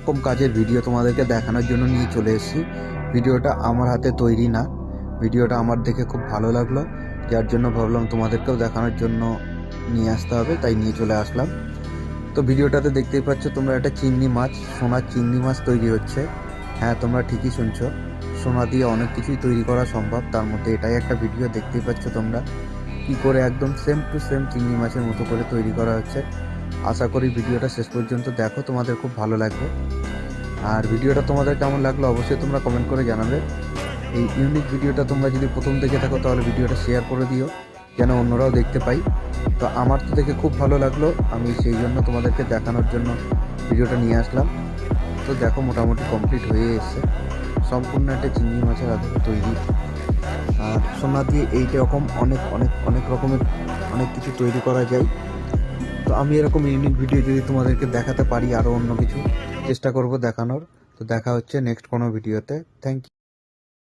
রকম কাজের ভিডিও তোমাদেরকে দেখানোর জন্য নিয়ে চলে এসেছি। ভিডিওটা আমার হাতে তৈরি না, ভিডিওটা আমার দেখে খুব ভালো লাগলো, যার জন্য ভাবলাম তোমাদেরকেও দেখানোর জন্য নিয়ে আসতে হবে, তাই নিয়ে চলে আসলাম। তো ভিডিওটাতে দেখতেই পাচ্ছ তোমরা, একটা চিংড়ি মাছ, সোনার চিংড়ি মাছ তৈরি হচ্ছে। হ্যাঁ, তোমরা ঠিকই শুনছো, সোনা দিয়ে অনেক কিছুই তৈরি করা সম্ভব, তার মধ্যে এটাই একটা ভিডিও। দেখতেই পাচ্ছ তোমরা কি করে একদম সেম টু সেম চিংড়ি মাছের মতো করে তৈরি করা হচ্ছে। আশা করি ভিডিওটা শেষ পর্যন্ত দেখো, তোমাদের খুব ভালো লাগবে। আর ভিডিওটা তোমাদের কেমন লাগলো অবশ্যই তোমরা কমেন্ট করে জানাবে। এই ইউনিক ভিডিওটা তোমরা যদি প্রথম দেখে থাকো তাহলে ভিডিওটা শেয়ার করে দিও, যেন অন্যরাও দেখতে পাই। তো আমার তো দেখে খুব ভালো লাগলো, আমি সেই জন্য তোমাদেরকে দেখানোর জন্য ভিডিওটা নিয়ে আসলাম। তো দেখো মোটামুটি কমপ্লিট হয়ে এসছে, সম্পূর্ণ একটা চিংড়ি মাছের আদলে তৈরি। আর সোনা দিয়ে এইরকম অনেক অনেক অনেক রকমের অনেক কিছু তৈরি করা যায়। তো আমি এরকম ইউনিক ভিডিও যদি তোমাদেরকে দেখাতে পারি, আরও অন্য কিছু চেষ্টা করব দেখানোর। তো দেখা হচ্ছে নেক্সট কোনো ভিডিওতে। Thank you.